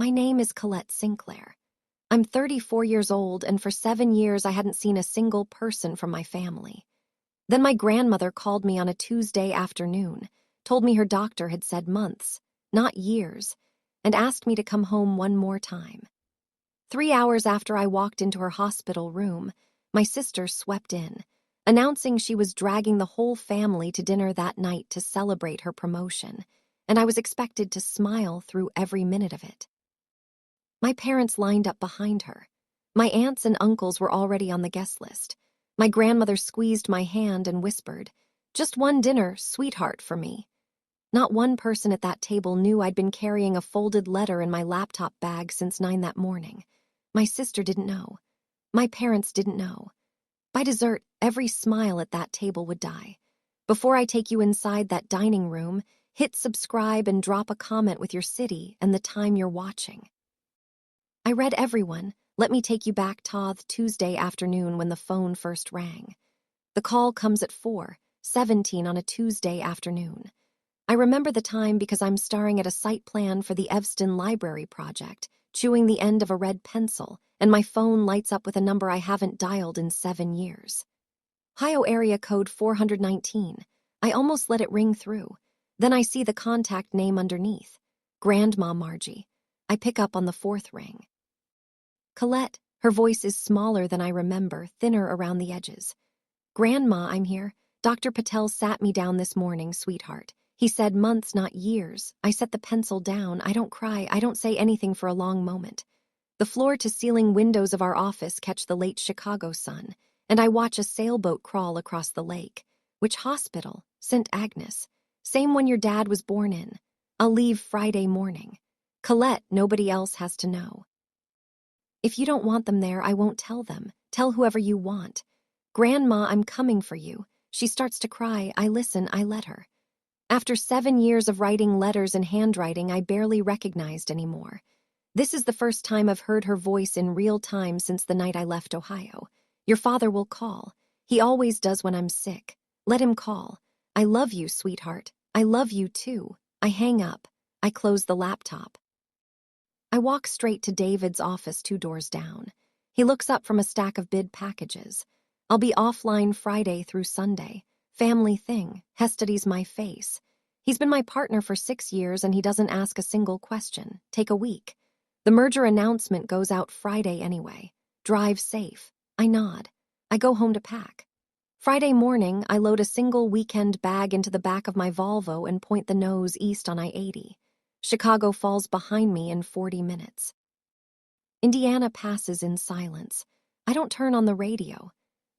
My name is Colette Sinclair. I'm 34 years old, and for 7 years I hadn't seen a single person from my family. Then my grandmother called me on a Tuesday afternoon, told me her doctor had said months, not years, and asked me to come home one more time. 3 hours after I walked into her hospital room, my sister swept in, announcing she was dragging the whole family to dinner that night to celebrate her promotion, and I was expected to smile through every minute of it. My parents lined up behind her. My aunts and uncles were already on the guest list. My grandmother squeezed my hand and whispered, "Just one dinner, sweetheart, for me." Not one person at that table knew I'd been carrying a folded letter in my laptop bag since 9 that morning. My sister didn't know. My parents didn't know. By dessert, every smile at that table would die. Before I take you inside that dining room, hit subscribe and drop a comment with your city and the time you're watching. I read everyone. Let me take you back Tuesday afternoon when the phone first rang. The call comes at 4:17 on a Tuesday afternoon. I remember the time because I'm staring at a site plan for the Evston Library project, chewing the end of a red pencil, and my phone lights up with a number I haven't dialed in 7 years. Ohio area code 419. I almost let it ring through. Then I see the contact name underneath. Grandma Margie. I pick up on the 4th ring. Colette, her voice is smaller than I remember, thinner around the edges. "Grandma, I'm here. Dr. Patel sat me down this morning, sweetheart. He said months, not years." I set the pencil down. I don't cry. I don't say anything for a long moment. The floor-to-ceiling windows of our office catch the late Chicago sun, and I watch a sailboat crawl across the lake. Which hospital? St. Agnes. Same one your dad was born in. I'll leave Friday morning. Colette, nobody else has to know. If you don't want them there, I won't tell them. Tell whoever you want. Grandma, I'm coming for you. She starts to cry. I listen. I let her. After 7 years of writing letters and handwriting I barely recognized anymore. This is the first time I've heard her voice in real time since the night I left Ohio. "Your father will call. He always does when I'm sick. Let him call. I love you, sweetheart. I love you too." I hang up. I close the laptop. I walk straight to David's office 2 doors down. He looks up from a stack of bid packages. "I'll be offline Friday through Sunday. Family thing. He studies my face. He's been my partner for 6 years and he doesn't ask a single question. Take a week. The merger announcement goes out Friday anyway. Drive safe." I nod. I go home to pack. Friday morning, I load a single weekend bag into the back of my Volvo and point the nose east on I-80. Chicago falls behind me in 40 minutes. Indiana passes in silence. I don't turn on the radio.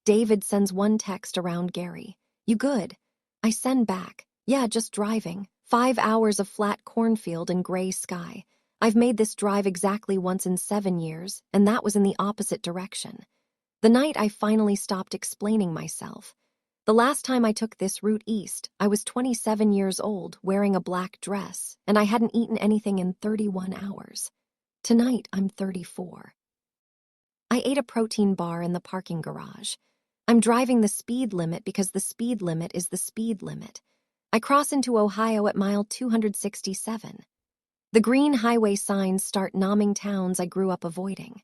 David sends one text around Gary. "You good?" I send back. "Yeah, just driving. 5 hours of flat cornfield and gray sky. I've made this drive exactly once in 7 years, and that was in the opposite direction. The night I finally stopped explaining myself. The last time I took this route east, I was 27 years old, wearing a black dress, and I hadn't eaten anything in 31 hours. Tonight, I'm 34. I ate a protein bar in the parking garage. I'm driving the speed limit because the speed limit is the speed limit. I cross into Ohio at mile 267. The green highway signs start nomming towns I grew up avoiding.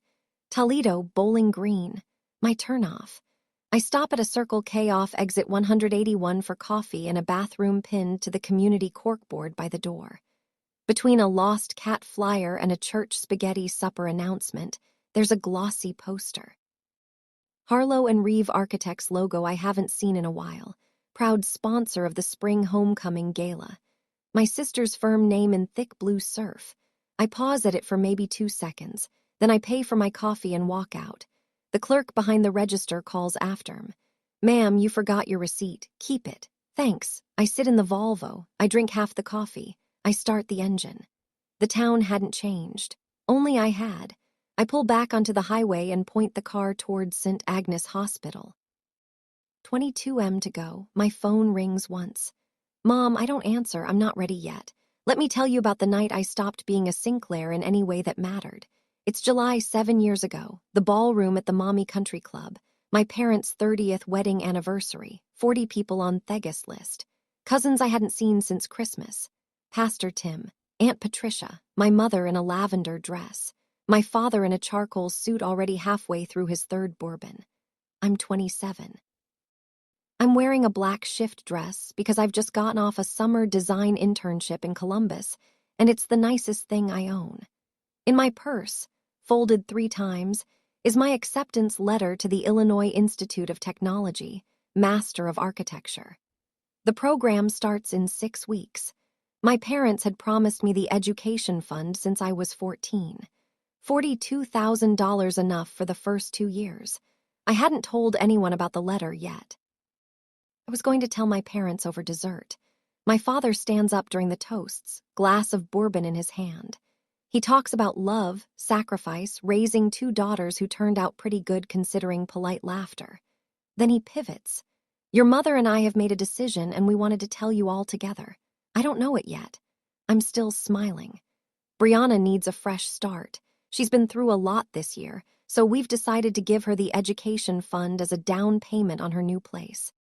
Toledo, Bowling Green. My turnoff. I stop at a Circle K off exit 181 for coffee and a bathroom pinned to the community corkboard by the door. Between a lost cat flyer and a church spaghetti supper announcement, there's a glossy poster. Harlow and Reeve Architects logo I haven't seen in a while, proud sponsor of the Spring Homecoming Gala. My sister's firm name in thick blue surf. I pause at it for maybe 2 seconds, then I pay for my coffee and walk out. The clerk behind the register calls after him. "Ma'am, you forgot your receipt. Keep it." "Thanks." I sit in the Volvo. I drink half the coffee. I start the engine. The town hadn't changed. Only I had. I pull back onto the highway and point the car towards St. Agnes Hospital. 22 m to go. My phone rings once. "Mom, I don't answer. I'm not ready yet. Let me tell you about the night I stopped being a Sinclair in any way that mattered. It's July 7 years ago, the ballroom at the Mommy Country Club, my parents' 30th wedding anniversary, 40 people on Thegus list, cousins I hadn't seen since Christmas, Pastor Tim, Aunt Patricia, my mother in a lavender dress, my father in a charcoal suit already halfway through his third bourbon. I'm 27. I'm wearing a black shift dress because I've just gotten off a summer design internship in Columbus, and it's the nicest thing I own. In my purse, folded 3 times, is my acceptance letter to the Illinois Institute of Technology, Master of Architecture. The program starts in 6 weeks. My parents had promised me the education fund since I was 14. $42,000 enough for the first 2 years. I hadn't told anyone about the letter yet. I was going to tell my parents over dessert. My father stands up during the toasts, glass of bourbon in his hand. He talks about love, sacrifice, raising 2 daughters who turned out pretty good considering polite laughter. Then he pivots. Your mother and I have made a decision and we wanted to tell you all together. I don't know it yet. I'm still smiling. Brianna needs a fresh start. She's been through a lot this year, so we've decided to give her the education fund as a down payment on her new place.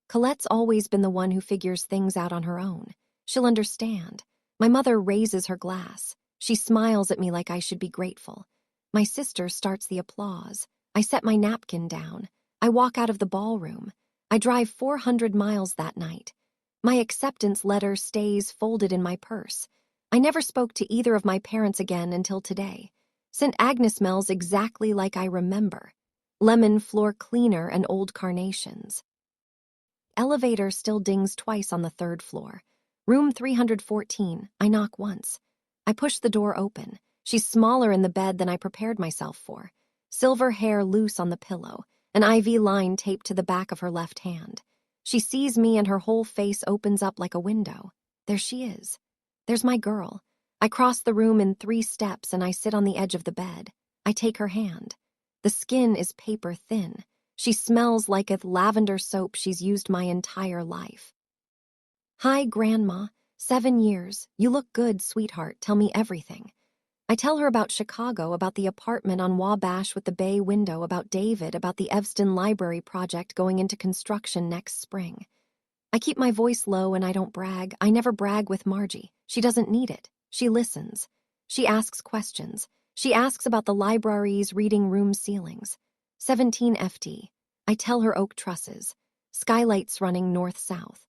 Colette's always been the one who figures things out on her own. She'll understand. My mother raises her glass. She smiles at me like I should be grateful. My sister starts the applause. I set my napkin down. I walk out of the ballroom. I drive 400 miles that night. My acceptance letter stays folded in my purse. I never spoke to either of my parents again until today. St. Agnes smells exactly like I remember. Lemon floor cleaner and old carnations. Elevator still dings twice on the 3rd floor. Room 314, I knock once. I push the door open. She's smaller in the bed than I prepared myself for. Silver hair loose on the pillow, an IV line taped to the back of her left hand. She sees me and her whole face opens up like a window. There she is. There's my girl. I cross the room in 3 steps and I sit on the edge of the bed. I take her hand. The skin is paper thin. She smells like a lavender soap she's used my entire life. Hi, Grandma. 7 years. You look good, sweetheart. Tell me everything. I tell her about Chicago, about the apartment on Wabash with the bay window, about David, about the Evanston Library project going into construction next spring. I keep my voice low and I don't brag. I never brag with Margie. She doesn't need it. She listens. She asks questions. She asks about the library's reading room ceilings. 17 FD. I tell her oak trusses. Skylights running north-south.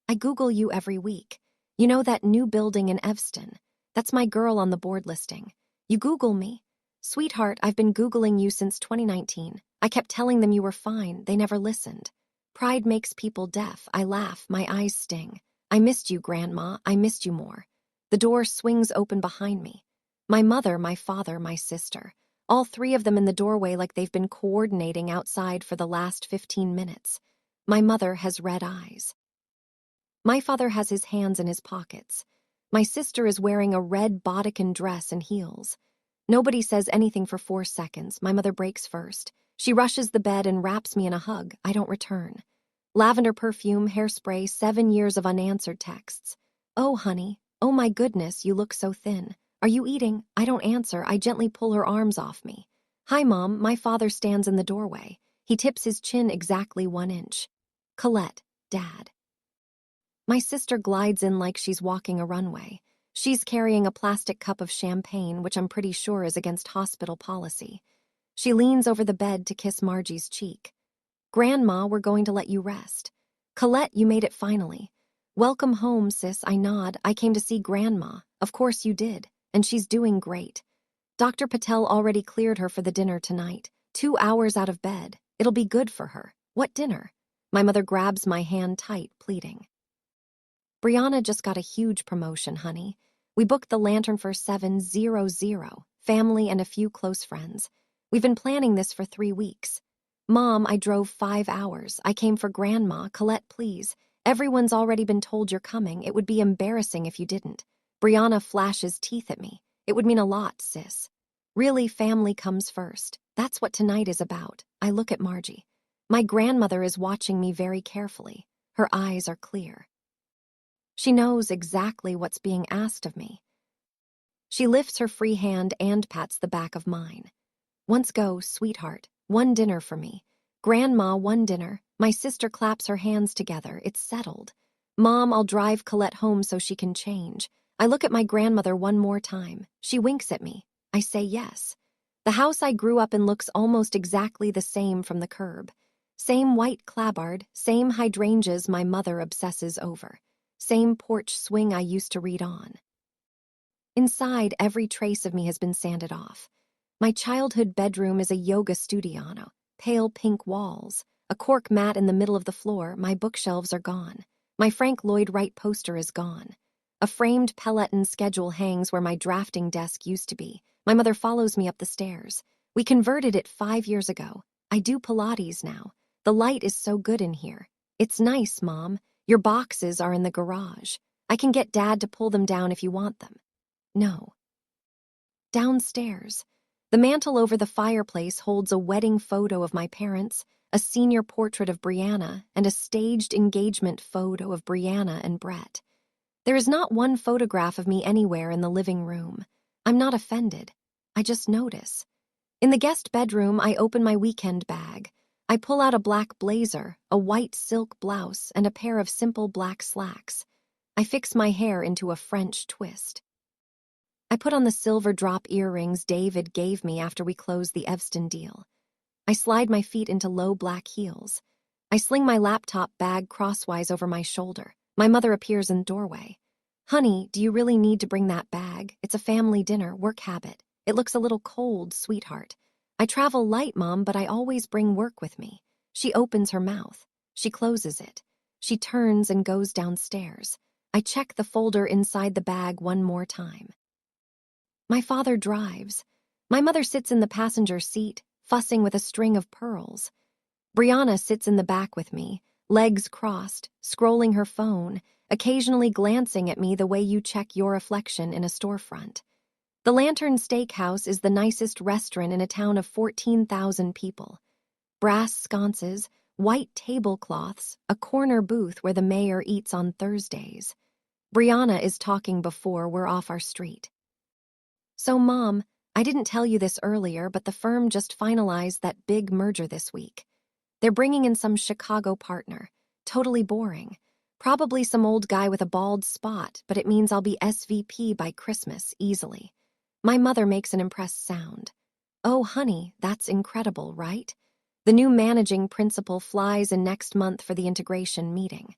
I Google you every week. You know that new building in Evanston? That's my girl on the board listing. You Google me. Sweetheart, I've been Googling you since 2019. I kept telling them you were fine. They never listened. Pride makes people deaf. I laugh. My eyes sting. I missed you, Grandma. I missed you more. The door swings open behind me. My mother, my father, my sister. All 3 of them in the doorway like they've been coordinating outside for the last 15 minutes. My mother has red eyes. My father has his hands in his pockets. My sister is wearing a red bodycon dress and heels. Nobody says anything for 4 seconds. My mother breaks first. She rushes the bed and wraps me in a hug. I don't return. Lavender perfume, hairspray, 7 years of unanswered texts. Oh, honey. Oh, my goodness, you look so thin. Are you eating? I don't answer. I gently pull her arms off me. Hi, Mom. My father stands in the doorway. He tips his chin exactly 1 inch. Colette, Dad. My sister glides in like she's walking a runway. She's carrying a plastic cup of champagne, which I'm pretty sure is against hospital policy. She leans over the bed to kiss Margie's cheek. Grandma, we're going to let you rest. Colette, you made it finally. Welcome home, sis. I nod. I came to see Grandma. Of course you did. And she's doing great. Dr. Patel already cleared her for the dinner tonight. 2 hours out of bed. It'll be good for her. What dinner? My mother grabs my hand tight, pleading. Brianna just got a huge promotion, honey. We booked the Lantern for 700, family and a few close friends. We've been planning this for 3 weeks. Mom, I drove 5 hours. I came for Grandma. Colette, please. Everyone's already been told you're coming. It would be embarrassing if you didn't. Brianna flashes teeth at me. It would mean a lot, sis. Really, family comes first. That's what tonight is about. I look at Margie. My grandmother is watching me very carefully. Her eyes are clear. She knows exactly what's being asked of me. She lifts her free hand and pats the back of mine. Once go, sweetheart. 1 dinner for me. Grandma, 1 dinner. My sister claps her hands together. It's settled. Mom, I'll drive Colette home so she can change. I look at my grandmother one more time. She winks at me. I say yes. The house I grew up in looks almost exactly the same from the curb. Same white clapboard, same hydrangeas my mother obsesses over. Same porch swing I used to read on. Inside, every trace of me has been sanded off. My childhood bedroom is a yoga studio, pale pink walls, a cork mat in the middle of the floor. My bookshelves are gone. My Frank Lloyd Wright poster is gone. A framed Peloton schedule hangs where my drafting desk used to be. My mother follows me up the stairs. We converted it 5 years ago. I do Pilates now. The light is so good in here. It's nice, Mom. Your boxes are in the garage. I can get Dad to pull them down if you want them. No. Downstairs. The mantel over the fireplace holds a wedding photo of my parents, a senior portrait of Brianna, and a staged engagement photo of Brianna and Brett. There is not one photograph of me anywhere in the living room. I'm not offended. I just notice. In the guest bedroom, I open my weekend bag. I pull out a black blazer, a white silk blouse, and a pair of simple black slacks. I fix my hair into a French twist. I put on the silver drop earrings David gave me after we closed the Evston deal. I slide my feet into low black heels. I sling my laptop bag crosswise over my shoulder. My mother appears in the doorway. Honey, do you really need to bring that bag? It's a family dinner, work habit. It looks a little cold, sweetheart. I travel light, Mom, but I always bring work with me. She opens her mouth. She closes it. She turns and goes downstairs. I check the folder inside the bag one more time. My father drives. My mother sits in the passenger seat, fussing with a string of pearls. Brianna sits in the back with me, legs crossed, scrolling her phone, occasionally glancing at me the way you check your reflection in a storefront. The Lantern Steakhouse is the nicest restaurant in a town of 14,000 people. Brass sconces, white tablecloths, a corner booth where the mayor eats on Thursdays. Brianna is talking before we're off our street. So, Mom, I didn't tell you this earlier, but the firm just finalized that big merger this week. They're bringing in some Chicago partner. Totally boring. Probably some old guy with a bald spot, but it means I'll be SVP by Christmas, easily. My mother makes an impressed sound. Oh, honey, that's incredible, right? The new managing principal flies in next month for the integration meeting.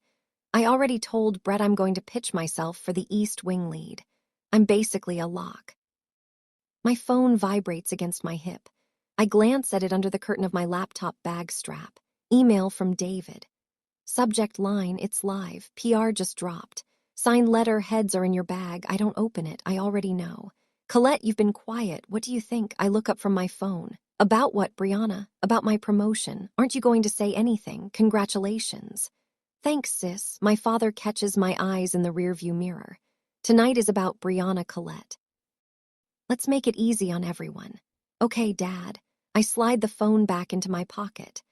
I already told Brett I'm going to pitch myself for the East Wing lead. I'm basically a lock. My phone vibrates against my hip. I glance at it under the curtain of my laptop bag strap. Email from David. Subject line, it's live. PR just dropped. Signed letter, heads are in your bag. I don't open it. I already know. Colette, you've been quiet. What do you think? I look up from my phone. About what, Brianna? About my promotion. Aren't you going to say anything? Congratulations. Thanks, sis. My father catches my eyes in the rearview mirror. Tonight is about Brianna Colette. Let's make it easy on everyone. Okay, Dad. I slide the phone back into my pocket.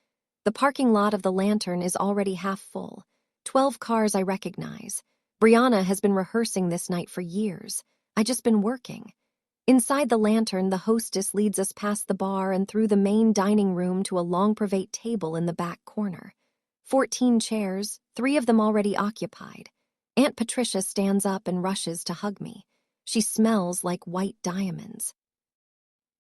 The parking lot of the Lantern is already half full. 12 cars I recognize. Brianna has been rehearsing this night for years. I just been working. Inside the Lantern, the hostess leads us past the bar and through the main dining room to a long private table in the back corner. 14 chairs, 3 of them already occupied. Aunt Patricia stands up and rushes to hug me. She smells like white diamonds.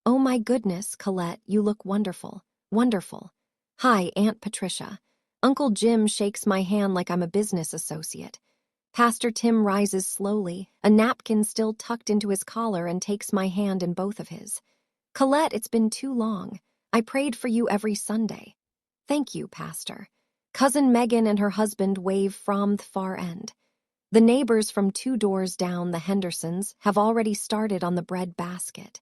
Oh my goodness, Colette, you look wonderful. Wonderful. Hi, Aunt Patricia. Uncle Jim shakes my hand like I'm a business associate. Pastor Tim rises slowly, a napkin still tucked into his collar, and takes my hand in both of his. Colette, it's been too long. I prayed for you every Sunday. Thank you, Pastor. Cousin Megan and her husband wave from the far end. The neighbors from 2 doors down, the Hendersons, have already started on the bread basket.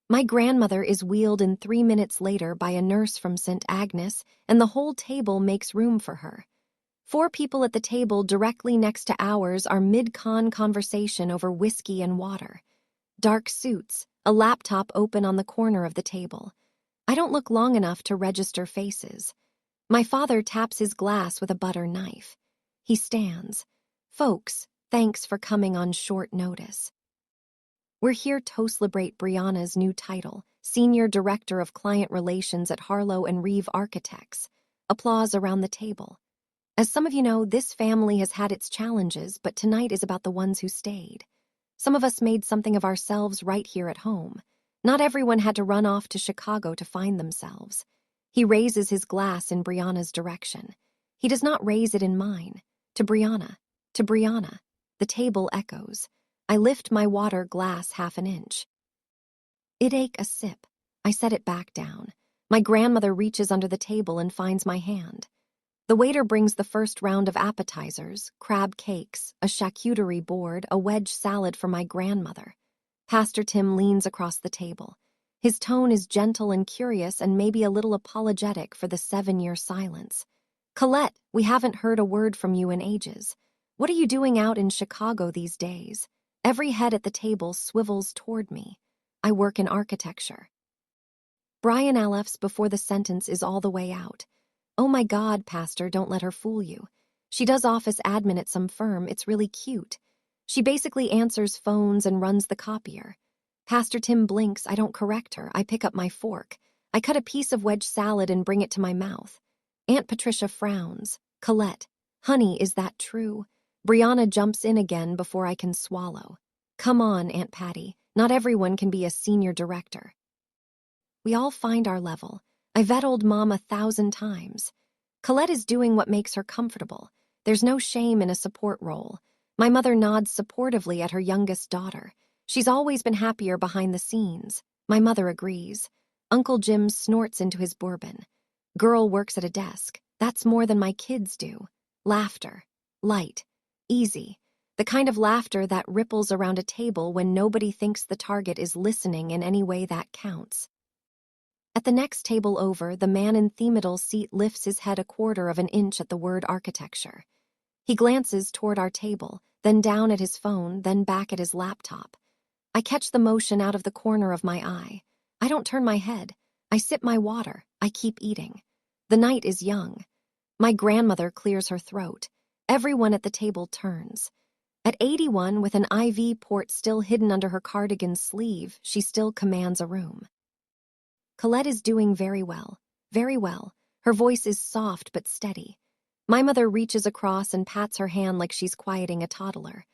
My grandmother is wheeled in 3 minutes later by a nurse from St. Agnes, and the whole table makes room for her. 4 people at the table directly next to ours are mid-con conversation over whiskey and water. Dark suits, a laptop open on the corner of the table. I don't look long enough to register faces. My father taps his glass with a butter knife. He stands. Folks, thanks for coming on short notice. We're here to celebrate Brianna's new title, Senior Director of Client Relations at Harlow and Reeve Architects. Applause around the table. As some of you know, this family has had its challenges, but tonight is about the ones who stayed. Some of us made something of ourselves right here at home. Not everyone had to run off to Chicago to find themselves. He raises his glass in Brianna's direction. He does not raise it in mine. To Brianna. To Brianna. The table echoes. I lift my water glass half an inch. It ake a sip. I set it back down. My grandmother reaches under the table and finds my hand. The waiter brings the first round of appetizers, crab cakes, a charcuterie board, a wedge salad for my grandmother. Pastor Tim leans across the table. His tone is gentle and curious and maybe a little apologetic for the 7-year silence. Colette, we haven't heard a word from you in ages. What are you doing out in Chicago these days? Every head at the table swivels toward me. I work in architecture. Brian LF's before the sentence is all the way out. Oh my God, Pastor, don't let her fool you. She does office admin at some firm. It's really cute. She basically answers phones and runs the copier. Pastor Tim blinks. I don't correct her. I pick up my fork. I cut a piece of wedge salad and bring it to my mouth. Aunt Patricia frowns. Colette, honey, is that true? Brianna jumps in again before I can swallow. Come on, Aunt Patty. Not everyone can be a senior director. We all find our level. I vet old Mom 1,000 times. Colette is doing what makes her comfortable. There's no shame in a support role. My mother nods supportively at her youngest daughter. She's always been happier behind the scenes. My mother agrees. Uncle Jim snorts into his bourbon. Girl works at a desk. That's more than my kids do. Laughter. Light. Easy. The kind of laughter that ripples around a table when nobody thinks the target is listening in any way that counts. At the next table over, the man in themidal seat lifts his head 1/4 of an inch at the word architecture. He glances toward our table, then down at his phone, then back at his laptop. I catch the motion out of the corner of my eye. I don't turn my head. I sip my water. I keep eating. The night is young. My grandmother clears her throat. Everyone at the table turns. At 81, with an IV port still hidden under her cardigan sleeve, she still commands a room. Colette is doing very well. Very well. Her voice is soft but steady. My mother reaches across and pats her hand like she's quieting a toddler.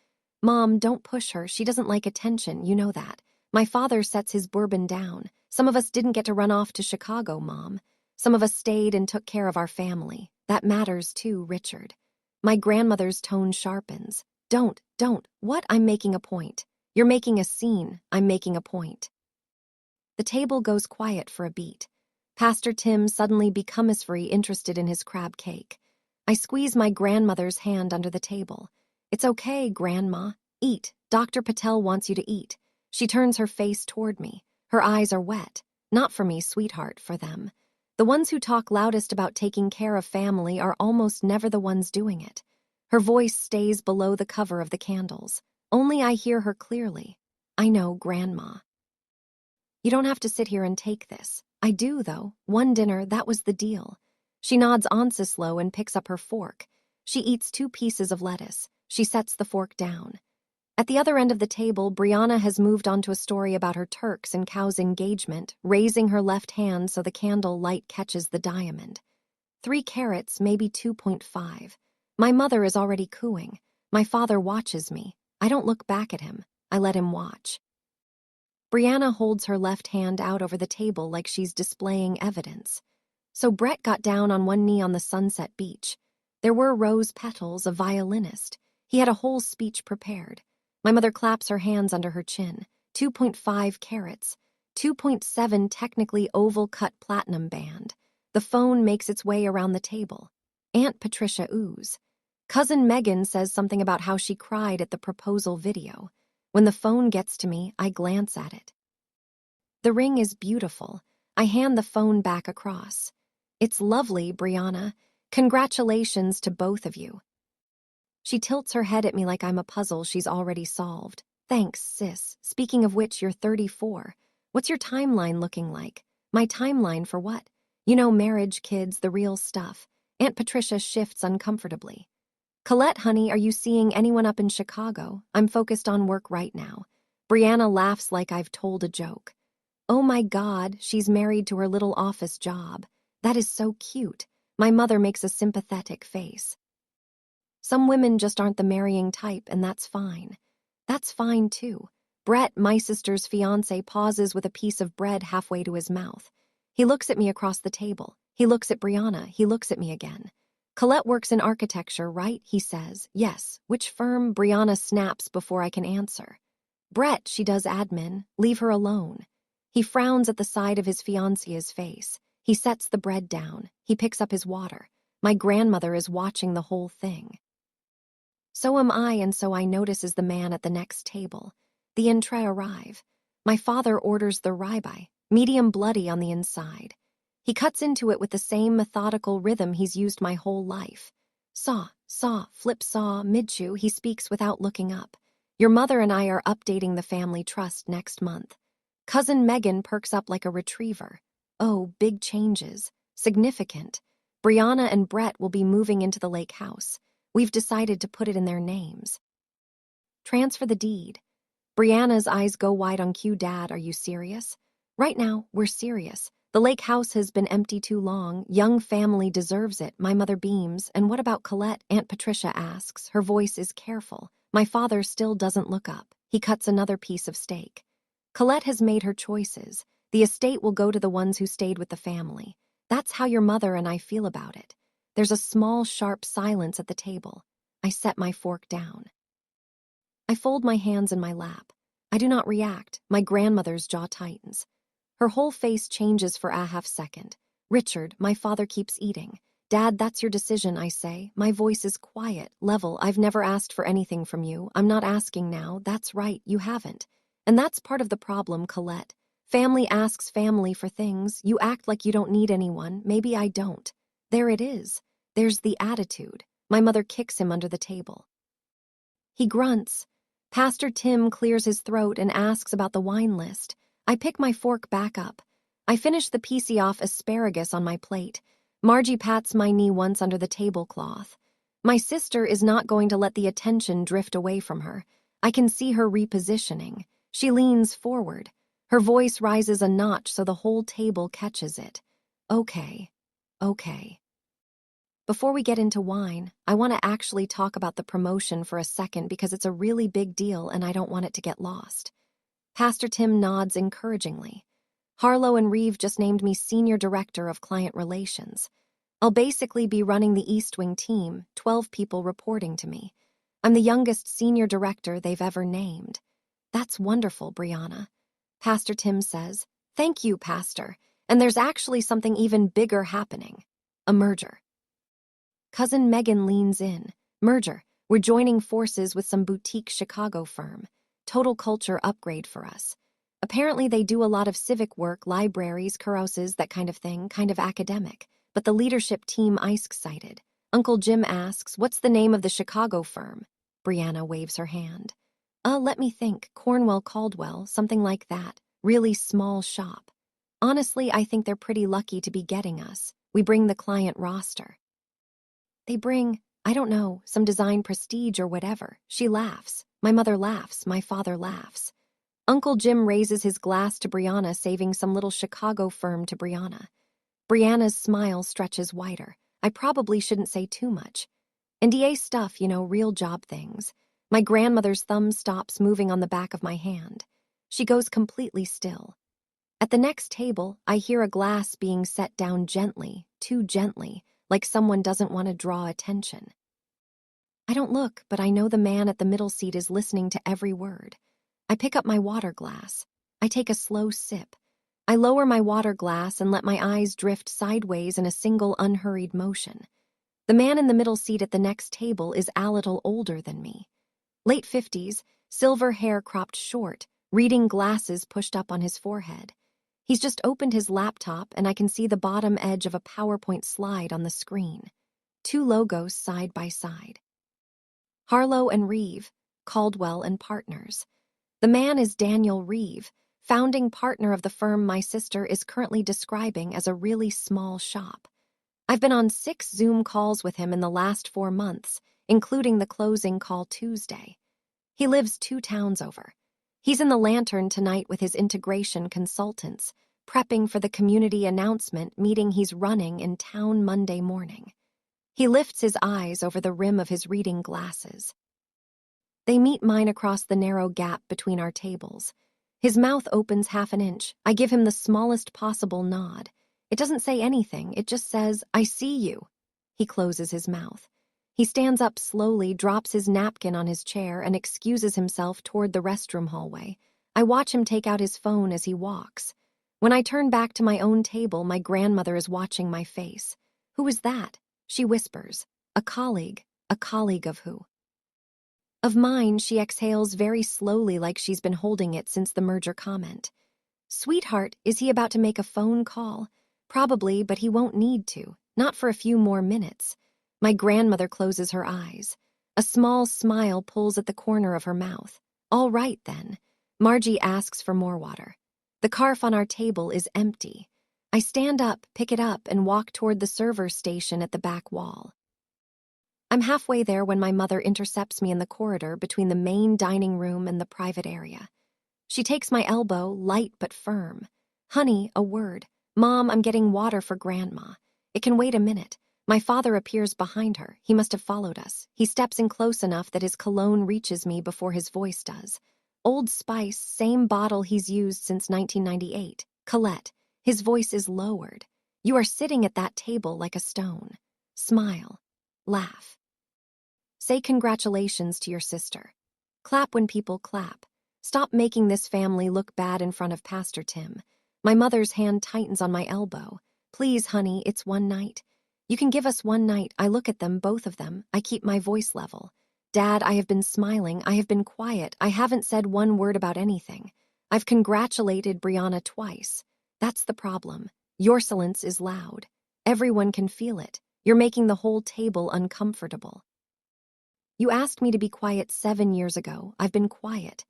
Mom, don't push her. She doesn't like attention, you know that. My father sets his bourbon down. Some of us didn't get to run off to Chicago, Mom. Some of us stayed and took care of our family. That matters too, Richard. My grandmother's tone sharpens. Don't. What? I'm making a point. You're making a scene. I'm making a point. The table goes quiet for a beat. Pastor Tim suddenly becomes very interested in his crab cake. I squeeze my grandmother's hand under the table. It's okay, Grandma. Eat. Dr. Patel wants you to eat. She turns her face toward me. Her eyes are wet. Not for me, sweetheart, for them. The ones who talk loudest about taking care of family are almost never the ones doing it. Her voice stays below the cover of the candles. Only I hear her clearly. I know, Grandma. You don't have to sit here and take this. I do, though. One dinner, that was the deal. She nods Anceslow and picks up her fork. She eats 2 pieces of lettuce. She sets the fork down. At the other end of the table, Brianna has moved on to a story about her Turks and Cow's engagement, raising her left hand so the candle light catches the diamond. 3 carats, maybe 2.5. My mother is already cooing. My father watches me. I don't look back at him. I let him watch. Brianna holds her left hand out over the table like she's displaying evidence. So Brett got down on one knee on the Sunset Beach. There were rose petals, a violinist. He had a whole speech prepared. My mother claps her hands under her chin. 2.5 carats. 2.7 technically oval-cut platinum band. The phone makes its way around the table. Aunt Patricia oos. Cousin Megan says something about how she cried at the proposal video. When the phone gets to me, I glance at it. The ring is beautiful. I hand the phone back across. It's lovely, Brianna. Congratulations to both of you. She tilts her head at me like I'm a puzzle she's already solved. Thanks, sis. Speaking of which, you're 34. What's your timeline looking like? My timeline for what? You know, marriage, kids, the real stuff. Aunt Patricia shifts uncomfortably. Colette, honey, are you seeing anyone up in Chicago? I'm focused on work right now. Brianna laughs like I've told a joke. Oh my God, she's married to her little office job. That is so cute. My mother makes a sympathetic face. Some women just aren't the marrying type, and that's fine. That's fine, too. Brett, my sister's fiancé, pauses with a piece of bread halfway to his mouth. He looks at me across the table. He looks at Brianna. He looks at me again. Colette works in architecture, right? He says. Yes. Which firm? Brianna snaps before I can answer. Brett, she does admin. Leave her alone. He frowns at the side of his fiancée's face. He sets the bread down. He picks up his water. My grandmother is watching the whole thing. So am I, and so I notices the man at the next table. The entree arrive. My father orders the ribeye, medium bloody on the inside. He cuts into it with the same methodical rhythm he's used my whole life. Saw, flip saw, mid-chew, he speaks without looking up. Your mother and I are updating the family trust next month. Cousin Megan perks up like a retriever. Oh, big changes. Significant. Brianna and Brett will be moving into the lake house. We've decided to put it in their names. Transfer the deed. Brianna's eyes go wide on cue. Dad, are you serious? Right now, we're serious. The lake house has been empty too long. Young family deserves it. My mother beams. And what about Colette? Aunt Patricia asks. Her voice is careful. My father still doesn't look up. He cuts another piece of steak. Colette has made her choices. The estate will go to the ones who stayed with the family. That's how your mother and I feel about it. There's a small, sharp silence at the table. I set my fork down. I fold my hands in my lap. I do not react. My grandmother's jaw tightens. Her whole face changes for a half second. Richard, my father keeps eating. Dad, that's your decision, I say. My voice is quiet, level. I've never asked for anything from you. I'm not asking now. That's right, you haven't. And that's part of the problem, Colette. Family asks family for things. You act like you don't need anyone. Maybe I don't. There it is. There's the attitude. My mother kicks him under the table. He grunts. Pastor Tim clears his throat and asks about the wine list. I pick my fork back up. I finish the piecey off asparagus on my plate. Margie pats my knee once under the tablecloth. My sister is not going to let the attention drift away from her. I can see her repositioning. She leans forward. Her voice rises a notch so the whole table catches it. Okay. Before we get into wine, I want to actually talk about the promotion for a second because it's a really big deal and I don't want it to get lost. Pastor Tim nods encouragingly. Harlow and Reeve just named me Senior Director of Client Relations. I'll basically be running the East Wing team, 12 people reporting to me. I'm the youngest Senior Director they've ever named. That's wonderful, Brianna. Pastor Tim says, Thank you, Pastor. And there's actually something even bigger happening. A merger. Cousin Megan leans in. Merger. We're joining forces with some boutique Chicago firm. Total culture upgrade for us. Apparently they do a lot of civic work, libraries, carouses, that kind of thing, kind of academic. But the leadership team excited. Uncle Jim asks, What's the name of the Chicago firm? Brianna waves her hand. Let me think. Cornwell Caldwell, something like that. Really small shop. Honestly, I think they're pretty lucky to be getting us. We bring the client roster. They bring, I don't know, some design prestige or whatever. She laughs. My mother laughs. My father laughs. Uncle Jim raises his glass to Brianna, saving some little Chicago firm to Brianna. Brianna's smile stretches wider. I probably shouldn't say too much. NDA stuff, real job things. My grandmother's thumb stops moving on the back of my hand. She goes completely still. At the next table, I hear a glass being set down gently, too gently, like someone doesn't want to draw attention. I don't look, but I know the man at the middle seat is listening to every word. I pick up my water glass. I take a slow sip. I lower my water glass and let my eyes drift sideways in a single unhurried motion. The man in the middle seat at the next table is a little older than me. Late 50s, silver hair cropped short, reading glasses pushed up on his forehead. He's just opened his laptop and I can see the bottom edge of a PowerPoint slide on the screen. 2 logos side by side. Harlow and Reeve, Caldwell and Partners. The man is Daniel Reeve, founding partner of the firm my sister is currently describing as a really small shop. I've been on 6 Zoom calls with him in the last 4 months, including the closing call Tuesday. He lives 2 towns over. He's in the Lantern tonight with his integration consultants, prepping for the community announcement meeting he's running in town Monday morning. He lifts his eyes over the rim of his reading glasses. They meet mine across the narrow gap between our tables. His mouth opens half an inch. I give him the smallest possible nod. It doesn't say anything, it just says, "I see you." He closes his mouth. He stands up slowly, drops his napkin on his chair, and excuses himself toward the restroom hallway. I watch him take out his phone as he walks. When I turn back to my own table, my grandmother is watching my face. "Who is that?" She whispers. A colleague of who? Of mine," she exhales very slowly like she's been holding it since the merger comment. "Sweetheart, is he about to make a phone call?" "Probably, but he won't need to. Not for a few more minutes." My grandmother closes her eyes. A small smile pulls at the corner of her mouth. "All right, then." Margie asks for more water. The carafe on our table is empty. I stand up, pick it up, and walk toward the server station at the back wall. I'm halfway there when my mother intercepts me in the corridor between the main dining room and the private area. She takes my elbow, light but firm. "Honey, a word. Mom, I'm getting water for Grandma." It can wait a minute. My father appears behind her. He must have followed us. He steps in close enough that his cologne reaches me before his voice does. Old Spice, same bottle he's used since 1998. "Colette." His voice is lowered. "You are sitting at that table like a stone. Smile. Laugh. Say congratulations to your sister. Clap when people clap. Stop making this family look bad in front of Pastor Tim." My mother's hand tightens on my elbow. "Please, honey, it's one night." "You can give us one night." I look at them, both of them. I keep my voice level. "Dad, I have been smiling. I have been quiet. I haven't said one word about anything. I've congratulated Brianna twice. That's the problem. Your silence is loud. Everyone can feel it. You're making the whole table uncomfortable. You asked me to be quiet 7 years ago. I've been quiet."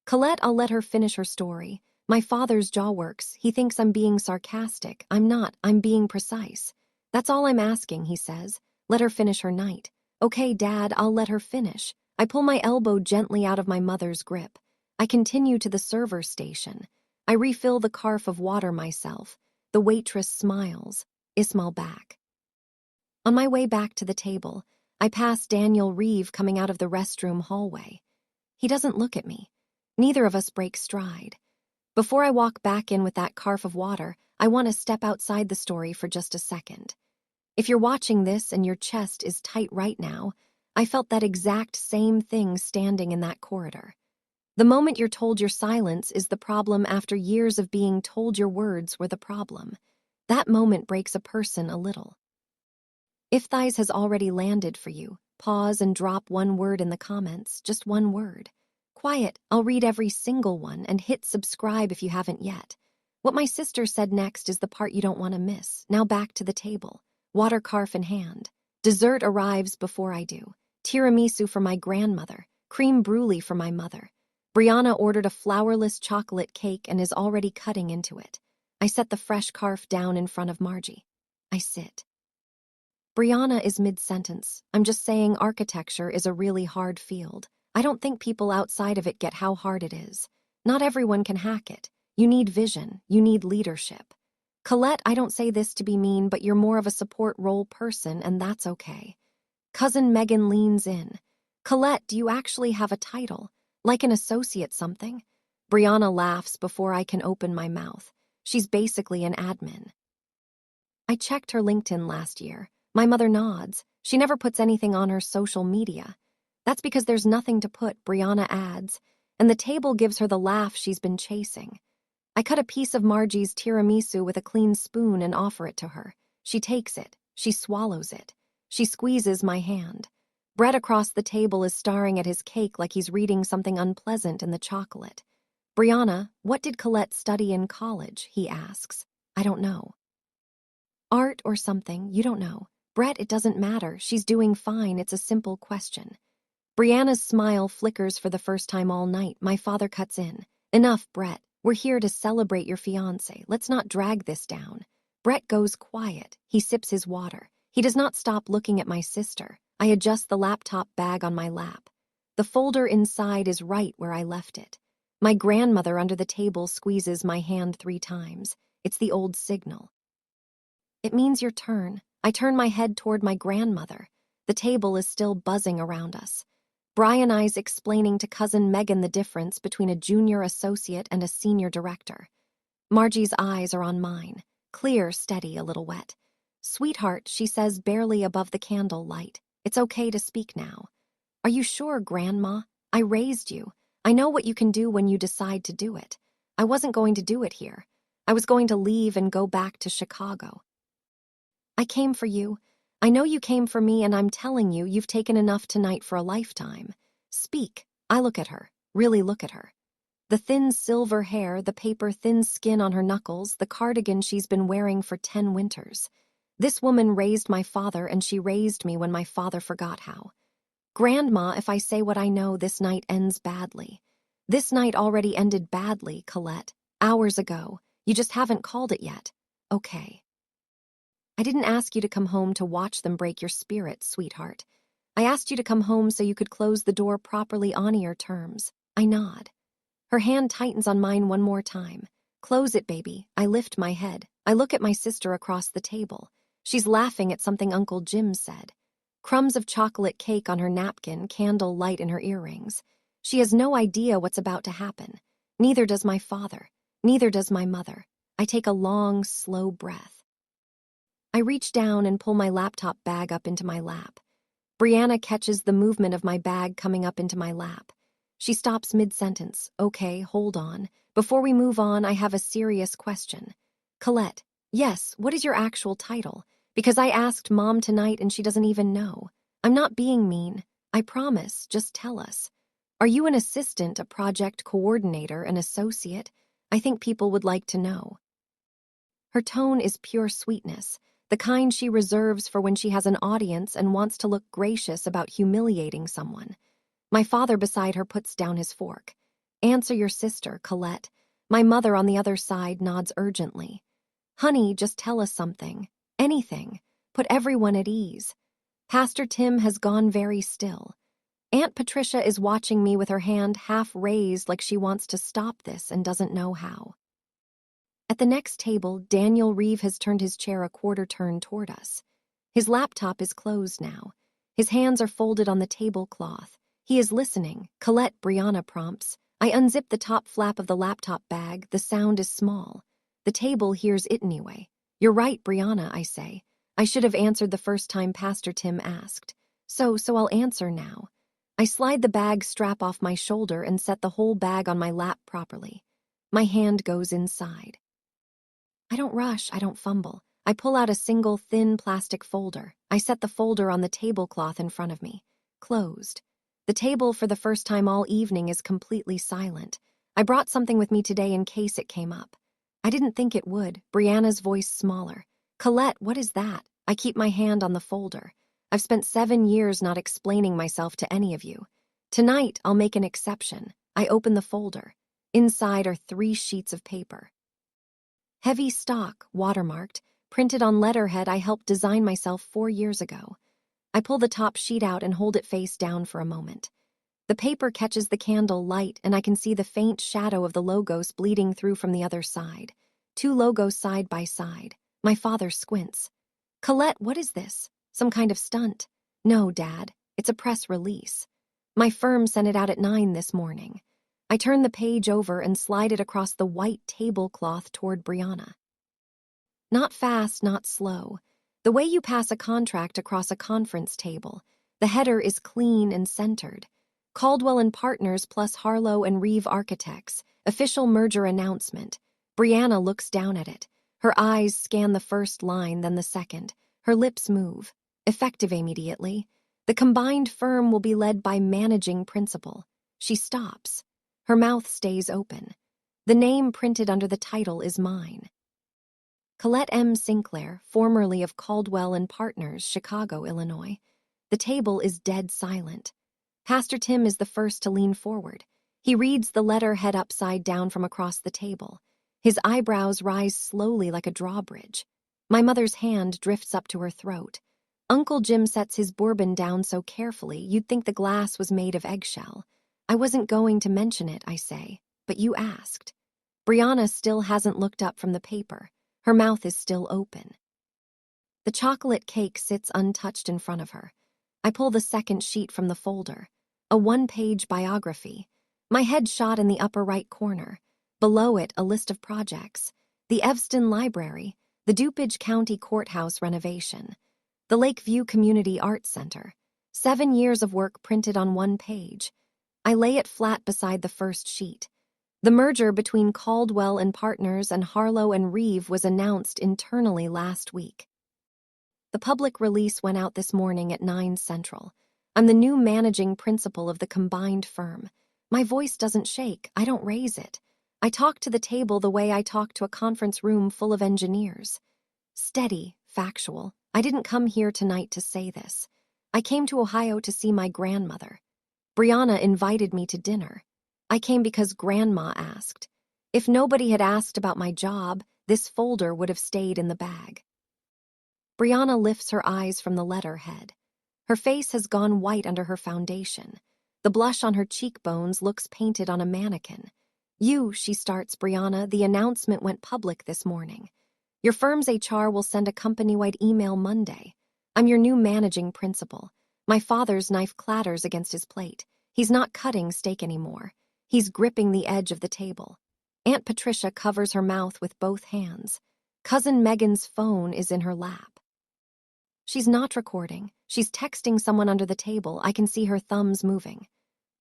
Colette, I'll let her finish her story. My father's jaw works. He thinks I'm being sarcastic. I'm not. I'm being precise. "That's all I'm asking," he says. "Let her finish her night." "Okay, Dad, I'll let her finish." I pull my elbow gently out of my mother's grip. I continue to the server station. I refill the carafe of water myself. The waitress smiles. Ismail back. On my way back to the table, I pass Daniel Reeve coming out of the restroom hallway. He doesn't look at me. Neither of us break stride. Before I walk back in with that carafe of water, I want to step outside the story for just a second. If you're watching this and your chest is tight right now, I felt that exact same thing standing in that corridor. The moment you're told your silence is the problem after years of being told your words were the problem. That moment breaks a person a little. If Thighs has already landed for you, pause and drop one word in the comments, just one word. Quiet, I'll read every single one, and hit subscribe if you haven't yet. What my sister said next is the part you don't want to miss. Now back to the table. Water carafe in hand. Dessert arrives before I do. Tiramisu for my grandmother, creme brulee for my mother. Brianna ordered a flourless chocolate cake and is already cutting into it. I set the fresh carafe down in front of Margie. I sit. Brianna is mid-sentence. "I'm just saying architecture is a really hard field. I don't think people outside of it get how hard it is. Not everyone can hack it. You need vision. You need leadership. Colette, I don't say this to be mean, but you're more of a support role person, and that's okay." Cousin Megan leans in. "Colette, do you actually have a title? Like an associate something?" Brianna laughs before I can open my mouth. She's basically an admin. "I checked her LinkedIn last year." My mother nods. She never puts anything on her social media. "That's because there's nothing to put," Brianna adds, and the table gives her the laugh she's been chasing. I cut a piece of Margie's tiramisu with a clean spoon and offer it to her. She takes it. She swallows it. She squeezes my hand. Brett across the table is staring at his cake like he's reading something unpleasant in the chocolate. "Brianna, what did Colette study in college?" he asks. "I don't know." "Art or something, you don't know." "Brett, it doesn't matter. She's doing fine. It's a simple question." Brianna's smile flickers for the first time all night. My father cuts in. "Enough, Brett. We're here to celebrate your fiancé. Let's not drag this down." Brett goes quiet. He sips his water. He does not stop looking at my sister. I adjust the laptop bag on my lap. The folder inside is right where I left it. My grandmother under the table squeezes my hand 3 times. It's the old signal. "It means your turn." I turn my head toward my grandmother. The table is still buzzing around us. Brian I's explaining to cousin Megan the difference between a junior associate and a senior director. Margie's eyes are on mine, clear, steady, a little wet. "Sweetheart," she says barely above the candle light. "It's okay to speak now." "Are you sure, Grandma? I raised you. I know what you can do when you decide to do it. I wasn't going to do it here. I was going to leave and go back to Chicago. I came for you. I know you came for me, and I'm telling you, you've taken enough tonight for a lifetime. Speak." I look at her, really look at her. The thin silver hair, the paper-thin skin on her knuckles, the cardigan she's been wearing for 10 winters. This woman raised my father, and she raised me when my father forgot how. "Grandma, if I say what I know, this night ends badly. This night already ended badly, Colette. Hours ago. You just haven't called it yet. Okay. I didn't ask you to come home to watch them break your spirit, sweetheart. I asked you to come home so you could close the door properly on your terms." I nod. Her hand tightens on mine one more time. "Close it, baby." I lift my head. I look at my sister across the table. She's laughing at something Uncle Jim said. Crumbs of chocolate cake on her napkin, candle light in her earrings. She has no idea what's about to happen. Neither does my father. Neither does my mother. I take a long, slow breath. I reach down and pull my laptop bag up into my lap. Brianna catches the movement of my bag coming up into my lap. She stops mid-sentence. "Okay, hold on. Before we move on, I have a serious question. Colette, yes, what is your actual title? Because I asked Mom tonight and she doesn't even know. I'm not being mean. I promise, just tell us. Are you an assistant, a project coordinator, an associate? I think people would like to know." Her tone is pure sweetness, the kind she reserves for when she has an audience and wants to look gracious about humiliating someone. My father beside her puts down his fork. "Answer your sister, Colette." My mother on the other side nods urgently. "Honey, just tell us something. Anything. Put everyone at ease." Pastor Tim has gone very still. Aunt Patricia is watching me with her hand half raised like she wants to stop this and doesn't know how. At the next table, Daniel Reeve has turned his chair a quarter turn toward us. His laptop is closed now. His hands are folded on the tablecloth. He is listening. "Colette," Brianna prompts. I unzip the top flap of the laptop bag. The sound is small. The table hears it anyway. "You're right, Brianna," I say. I should have answered the first time Pastor Tim asked. So I'll answer now. I slide the bag strap off my shoulder and set the whole bag on my lap properly. My hand goes inside. I don't rush, I don't fumble. I pull out a single thin plastic folder. I set the folder on the tablecloth in front of me. Closed. The table, for the first time all evening, is completely silent. I brought something with me today in case it came up. I didn't think it would. Brianna's voice smaller. "Colette, what is that?" I keep my hand on the folder. I've spent 7 years not explaining myself to any of you. Tonight, I'll make an exception. I open the folder. Inside are 3 sheets of paper. Heavy stock, watermarked, printed on letterhead I helped design myself 4 years ago. I pull the top sheet out and hold it face down for a moment. The paper catches the candle light, and I can see the faint shadow of the logos bleeding through from the other side. 2 logos side by side. My father squints. "Colette, what is this? Some kind of stunt?" "No, Dad. It's a press release. My firm sent it out at 9 this morning." I turn the page over and slide it across the white tablecloth toward Brianna. Not fast, not slow. The way you pass a contract across a conference table. The header is clean and centered. Caldwell and Partners plus Harlow and Reeve Architects. Official merger announcement. Brianna looks down at it. Her eyes scan the first line, then the second. Her lips move. Effective immediately. The combined firm will be led by managing principal. She stops. Her mouth stays open. The name printed under the title is mine. Colette M. Sinclair, formerly of Caldwell and Partners, Chicago, Illinois. The table is dead silent. Pastor Tim is the first to lean forward. He reads the letter head upside down from across the table. His eyebrows rise slowly like a drawbridge. My mother's hand drifts up to her throat. Uncle Jim sets his bourbon down so carefully you'd think the glass was made of eggshell. I wasn't going to mention it, I say, but you asked. Brianna still hasn't looked up from the paper. Her mouth is still open. The chocolate cake sits untouched in front of her. I pull the second sheet from the folder. A one-page biography. My head shot in the upper right corner. Below it, a list of projects. The Evanston Library, the DuPage County Courthouse renovation, the Lakeview Community Arts Center. 7 years of work printed on one page. I lay it flat beside the first sheet. The merger between Caldwell and Partners and Harlow and Reeve was announced internally last week. The public release went out this morning at 9 Central. I'm the new managing principal of the combined firm. My voice doesn't shake. I don't raise it. I talk to the table the way I talk to a conference room full of engineers. Steady, factual. I didn't come here tonight to say this. I came to Ohio to see my grandmother. Brianna invited me to dinner. I came because Grandma asked. If nobody had asked about my job, this folder would have stayed in the bag. Brianna lifts her eyes from the letterhead. Her face has gone white under her foundation. The blush on her cheekbones looks painted on a mannequin. She starts, Brianna, the announcement went public this morning. Your firm's HR will send a company-wide email Monday. I'm your new managing principal. My father's knife clatters against his plate. He's not cutting steak anymore. He's gripping the edge of the table. Aunt Patricia covers her mouth with both hands. Cousin Megan's phone is in her lap. She's not recording. She's texting someone under the table. I can see her thumbs moving.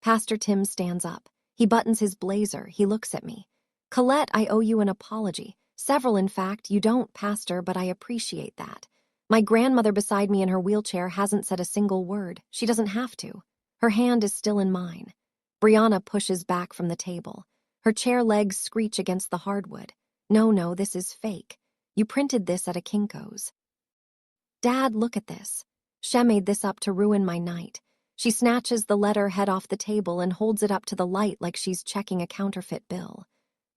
Pastor Tim stands up. He buttons his blazer. He looks at me. Colette, I owe you an apology. Several, in fact. You don't, Pastor, but I appreciate that. My grandmother beside me in her wheelchair hasn't said a single word. She doesn't have to. Her hand is still in mine. Brianna pushes back from the table. Her chair legs screech against the hardwood. No, this is fake. You printed this at a Kinko's. Dad, look at this. She made this up to ruin my night. She snatches the letterhead off the table and holds it up to the light like she's checking a counterfeit bill.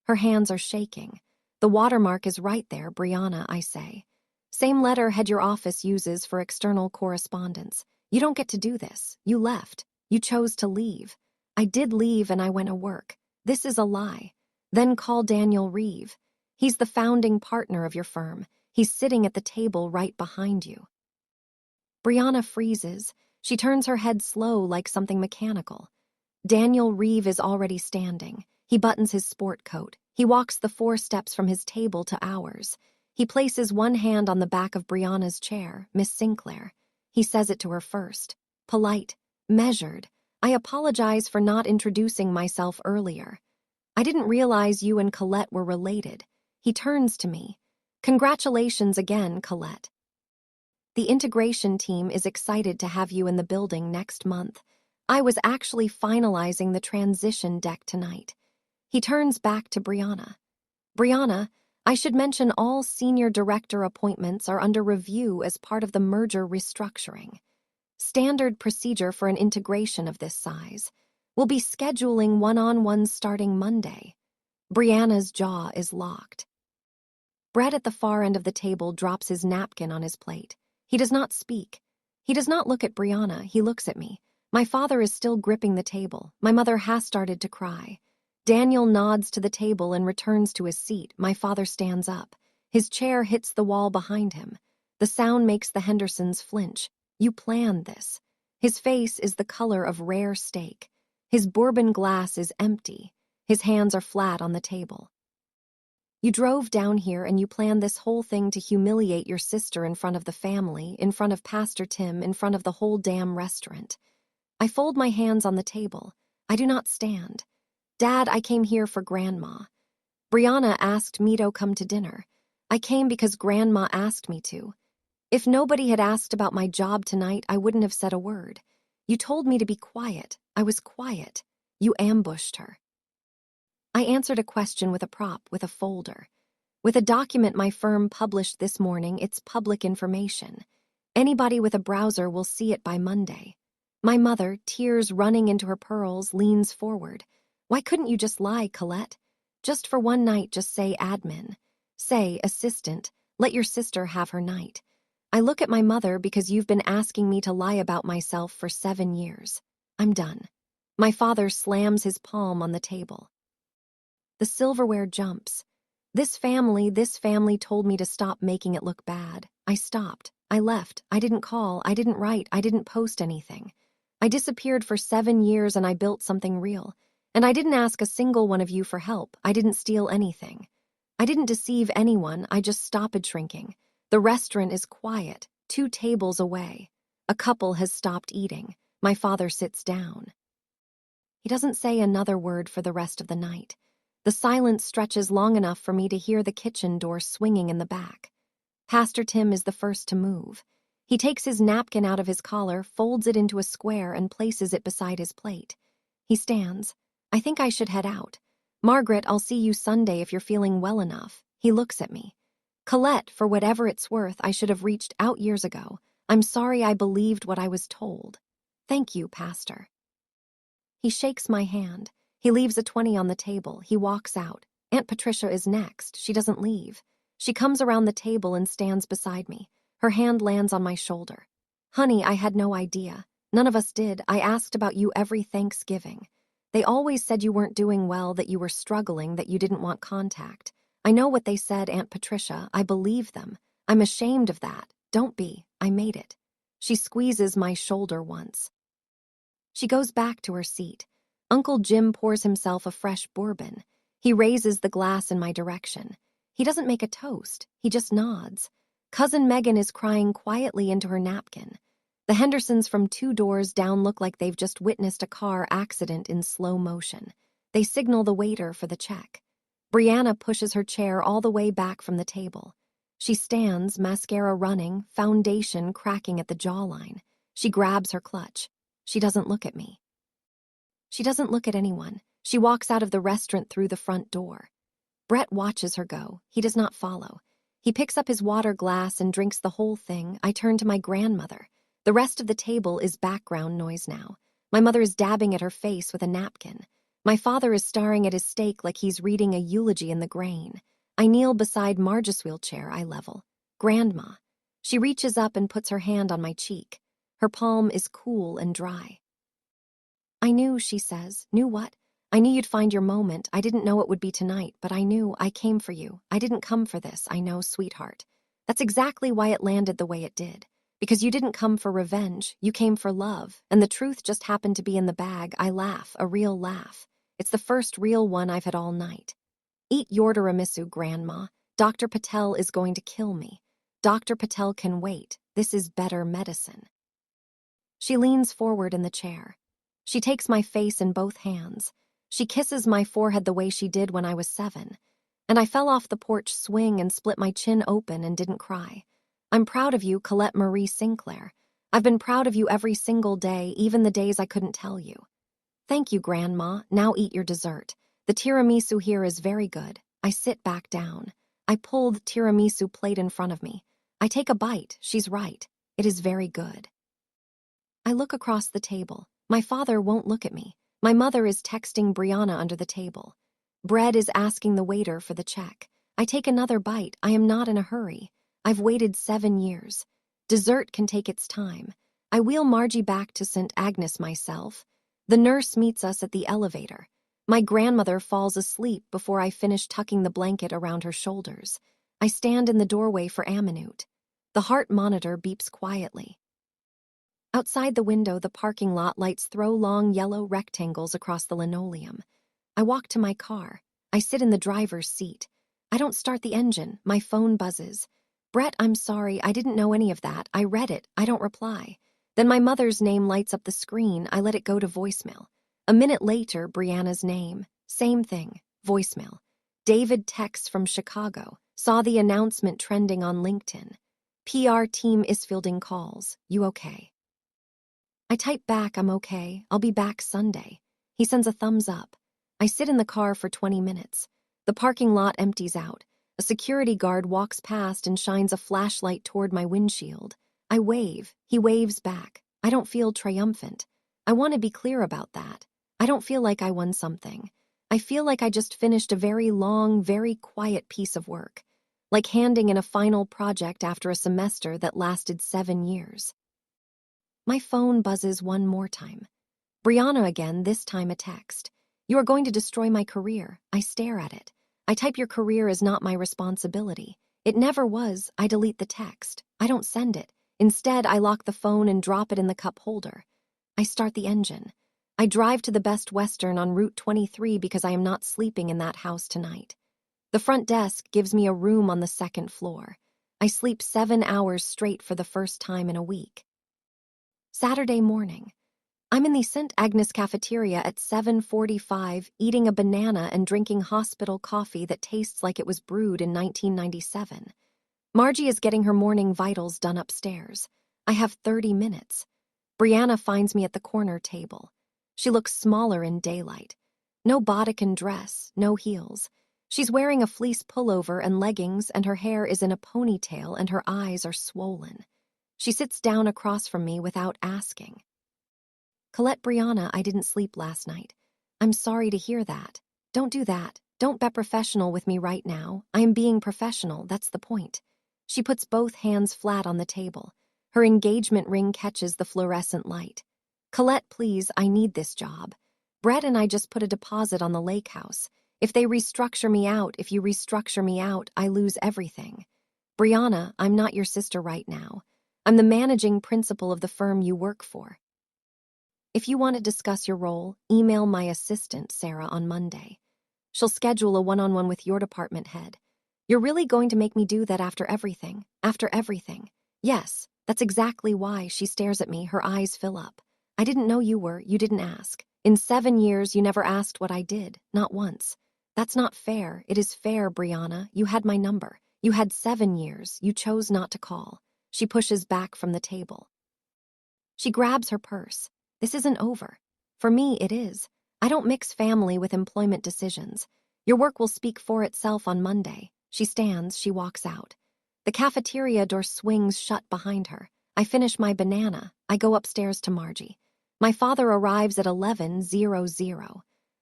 Her hands are shaking. The watermark is right there, Brianna, I say. Same letterhead your office uses for external correspondence. You don't get to do this. You left. You chose to leave. I did leave and I went to work. This is a lie. Then call Daniel Reeve. He's the founding partner of your firm. He's sitting at the table right behind you. Brianna freezes. She turns her head slow like something mechanical. Daniel Reeve is already standing. He buttons his sport coat. He walks the 4 steps from his table to ours. He places one hand on the back of Brianna's chair, Miss Sinclair. He says it to her first. Polite, measured. I apologize for not introducing myself earlier. I didn't realize you and Colette were related. He turns to me. Congratulations again, Colette. The integration team is excited to have you in the building next month. I was actually finalizing the transition deck tonight. He turns back to Brianna. Brianna, I should mention all senior director appointments are under review as part of the merger restructuring. Standard procedure for an integration of this size. We'll be scheduling one-on-ones starting Monday. Brianna's jaw is locked. Brett at the far end of the table drops his napkin on his plate. He does not speak. He does not look at Brianna. He looks at me. My father is still gripping the table. My mother has started to cry. Daniel nods to the table and returns to his seat. My father stands up. His chair hits the wall behind him. The sound makes the Hendersons flinch. You planned this. His face is the color of rare steak. His bourbon glass is empty. His hands are flat on the table. You drove down here and you planned this whole thing to humiliate your sister in front of the family, in front of Pastor Tim, in front of the whole damn restaurant. I fold my hands on the table. I do not stand. Dad, I came here for Grandma. Brianna asked me to come to dinner. I came because Grandma asked me to. If nobody had asked about my job tonight, I wouldn't have said a word. You told me to be quiet. I was quiet. You ambushed her. I answered a question with a prop, with a folder. With a document my firm published this morning, it's public information. Anybody with a browser will see it by Monday. My mother, tears running into her pearls, leans forward. Why couldn't you just lie, Colette? Just for one night, just say admin. Say assistant. Let your sister have her night. I look at my mother because you've been asking me to lie about myself for 7 years. I'm done. My father slams his palm on the table. The silverware jumps. This family told me to stop making it look bad. I stopped. I left. I didn't call. I didn't write. I didn't post anything. I disappeared for 7 years and I built something real. And I didn't ask a single one of you for help. I didn't steal anything. I didn't deceive anyone. I just stopped shrinking. The restaurant is quiet, 2 tables away. A couple has stopped eating. My father sits down. He doesn't say another word for the rest of the night. The silence stretches long enough for me to hear the kitchen door swinging in the back. Pastor Tim is the first to move. He takes his napkin out of his collar, folds it into a square, and places it beside his plate. He stands. I think I should head out. Margaret, I'll see you Sunday if you're feeling well enough. He looks at me. Colette, for whatever it's worth, I should have reached out years ago. I'm sorry I believed what I was told. Thank you, Pastor. He shakes my hand. He leaves a 20 on the table. He walks out. Aunt Patricia is next. She doesn't leave. She comes around the table and stands beside me. Her hand lands on my shoulder. Honey, I had no idea. None of us did. I asked about you every Thanksgiving. They always said you weren't doing well, that you were struggling, that you didn't want contact. I know what they said, Aunt Patricia. I believe them. I'm ashamed of that. Don't be. I made it. She squeezes my shoulder once. She goes back to her seat. Uncle Jim pours himself a fresh bourbon. He raises the glass in my direction. He doesn't make a toast. He just nods. Cousin Megan is crying quietly into her napkin. The Hendersons from 2 doors down look like they've just witnessed a car accident in slow motion. They signal the waiter for the check. Brianna pushes her chair all the way back from the table. She stands, mascara running, foundation cracking at the jawline. She grabs her clutch. She doesn't look at me. She doesn't look at anyone. She walks out of the restaurant through the front door. Brett watches her go. He does not follow. He picks up his water glass and drinks the whole thing. I turn to my grandmother. The rest of the table is background noise now. My mother is dabbing at her face with a napkin. My father is staring at his steak like he's reading a eulogy in the grain. I kneel beside Marge's wheelchair. I level. Grandma. She reaches up and puts her hand on my cheek. Her palm is cool and dry. I knew, she says. Knew what? I knew you'd find your moment. I didn't know it would be tonight, but I knew. I came for you. I didn't come for this. I know, sweetheart. That's exactly why it landed the way it did. Because you didn't come for revenge. You came for love. And the truth just happened to be in the bag. I laugh, a real laugh. It's the first real one I've had all night. Eat your tiramisu, Grandma. Dr. Patel is going to kill me. Dr. Patel can wait. This is better medicine. She leans forward in the chair. She takes my face in both hands. She kisses my forehead the way she did when I was 7. And I fell off the porch swing and split my chin open and didn't cry. I'm proud of you, Colette Marie Sinclair. I've been proud of you every single day, even the days I couldn't tell you. Thank you, Grandma. Now eat your dessert. The tiramisu here is very good. I sit back down. I pull the tiramisu plate in front of me. I take a bite. She's right. It is very good. I look across the table. My father won't look at me. My mother is texting Brianna under the table. Bread is asking the waiter for the check. I take another bite. I am not in a hurry. I've waited 7 years. Dessert can take its time. I wheel Margie back to St. Agnes myself. The nurse meets us at the elevator. My grandmother falls asleep before I finish tucking the blanket around her shoulders. I stand in the doorway for a minute. The heart monitor beeps quietly. Outside the window, the parking lot lights throw long yellow rectangles across the linoleum. I walk to my car. I sit in the driver's seat. I don't start the engine. My phone buzzes. Brett, I'm sorry. I didn't know any of that. I read it. I don't reply. Then my mother's name lights up the screen. I let it go to voicemail. A minute later, Brianna's name. Same thing. Voicemail. David texts from Chicago. Saw the announcement trending on LinkedIn. PR team is fielding calls. You okay? I type back, I'm okay. I'll be back Sunday. He sends a thumbs up. I sit in the car for 20 minutes. The parking lot empties out. A security guard walks past and shines a flashlight toward my windshield. I wave. He waves back. I don't feel triumphant. I want to be clear about that. I don't feel like I won something. I feel like I just finished a very long, very quiet piece of work. Like handing in a final project after a semester that lasted 7 years. My phone buzzes one more time. Brianna again, this time a text. You are going to destroy my career. I stare at it. I type your career is not my responsibility. It never was. I delete the text. I don't send it. Instead, I lock the phone and drop it in the cup holder. I start the engine. I drive to the Best Western on Route 23 because I am not sleeping in that house tonight. The front desk gives me a room on the second floor. I sleep 7 hours straight for the first time in a week. Saturday morning. I'm in the St. Agnes cafeteria at 7:45, eating a banana and drinking hospital coffee that tastes like it was brewed in 1997. Margie is getting her morning vitals done upstairs. I have 30 minutes. Brianna finds me at the corner table. She looks smaller in daylight. No bodycon dress, no heels. She's wearing a fleece pullover and leggings, and her hair is in a ponytail and her eyes are swollen. She sits down across from me without asking. Colette, Brianna, I didn't sleep last night. I'm sorry to hear that. Don't do that. Don't be professional with me right now. I am being professional, that's the point. She puts both hands flat on the table. Her engagement ring catches the fluorescent light. Colette, please, I need this job. Brett and I just put a deposit on the lake house. If you restructure me out, I lose everything. Brianna, I'm not your sister right now. I'm the managing principal of the firm you work for. If you want to discuss your role, email my assistant, Sarah, on Monday. She'll schedule a one-on-one with your department head. You're really going to make me do that after everything? After everything? Yes, that's exactly why. She stares at me, her eyes fill up. I didn't know you didn't ask. In 7 years, you never asked what I did, not once. That's not fair. It is fair, Brianna. You had my number. You had 7 years. You chose not to call. She pushes back from the table. She grabs her purse. This isn't over. For me, it is. I don't mix family with employment decisions. Your work will speak for itself on Monday. She stands, she walks out. The cafeteria door swings shut behind her. I finish my banana. I go upstairs to Margie. My father arrives at 11:00.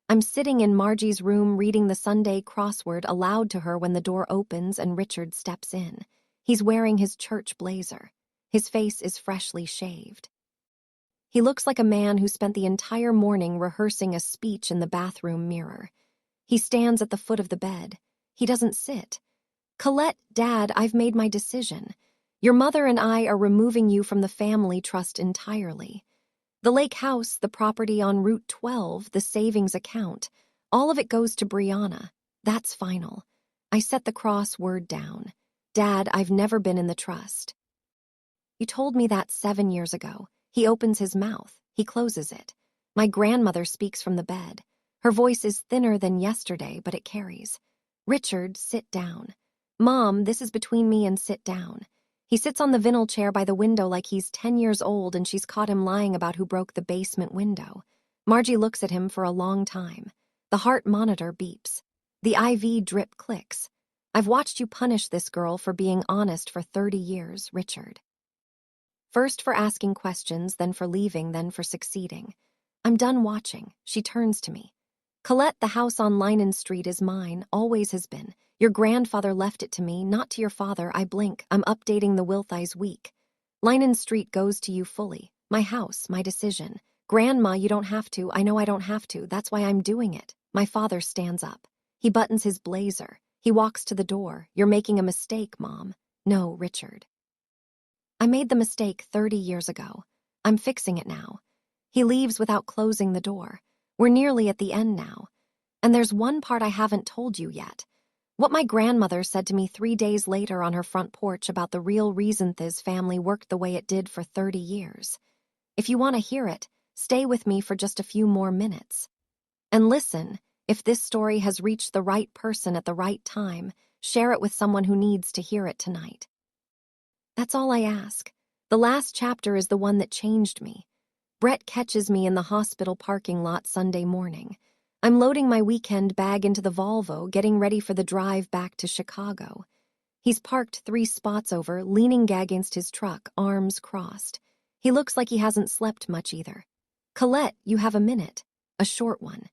I'm sitting in Margie's room reading the Sunday crossword aloud to her when the door opens and Richard steps in. He's wearing his church blazer. His face is freshly shaved. He looks like a man who spent the entire morning rehearsing a speech in the bathroom mirror. He stands at the foot of the bed. He doesn't sit. Colette, Dad, I've made my decision. Your mother and I are removing you from the family trust entirely. The lake house, the property on Route 12, the savings account, all of it goes to Brianna. That's final. I set the crossword down. Dad, I've never been in the trust. You told me that 7 years ago. He opens his mouth. He closes it. My grandmother speaks from the bed. Her voice is thinner than yesterday, but it carries. Richard, sit down. Mom, this is between me and sit down. He sits on the vinyl chair by the window like he's 10 years old and she's caught him lying about who broke the basement window. Margie looks at him for a long time. The heart monitor beeps. The IV drip clicks. I've watched you punish this girl for being honest for 30 years, Richard. First for asking questions, then for leaving, then for succeeding. I'm done watching. She turns to me. Colette, the house on Linen Street is mine, always has been. Your grandfather left it to me, not to your father. I blink. I'm updating the Wilthies week. Linen Street goes to you fully. My house, my decision. Grandma, you don't have to. I know I don't have to. That's why I'm doing it. My father stands up. He buttons his blazer. He walks to the door. You're making a mistake, Mom. No, Richard. I made the mistake 30 years ago. I'm fixing it now. He leaves without closing the door. We're nearly at the end now. And there's one part I haven't told you yet. What my grandmother said to me 3 days later on her front porch about the real reason this family worked the way it did for 30 years. If you want to hear it, stay with me for just a few more minutes. And listen, if this story has reached the right person at the right time, share it with someone who needs to hear it tonight. That's all I ask. The last chapter is the one that changed me. Brett catches me in the hospital parking lot Sunday morning. I'm loading my weekend bag into the Volvo, getting ready for the drive back to Chicago. He's parked 3 spots over, leaning against his truck, arms crossed. He looks like he hasn't slept much either. Colette, you have a minute. A short one.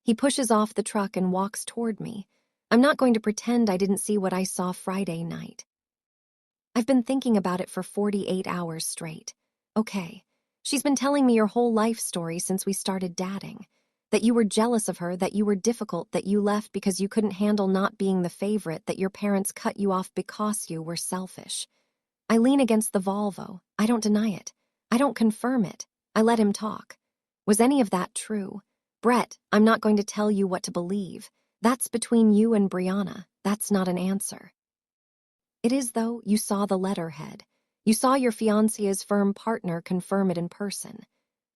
He pushes off the truck and walks toward me. I'm not going to pretend I didn't see what I saw Friday night. I've been thinking about it for 48 hours straight. Okay. She's been telling me your whole life story since we started dating. That you were jealous of her, that you were difficult, that you left because you couldn't handle not being the favorite, that your parents cut you off because you were selfish. I lean against the Volvo. I don't deny it. I don't confirm it. I let him talk. Was any of that true? Brett, I'm not going to tell you what to believe. That's between you and Brianna. That's not an answer. It is, though. You saw the letterhead. You saw your fiancé's firm partner confirm it in person.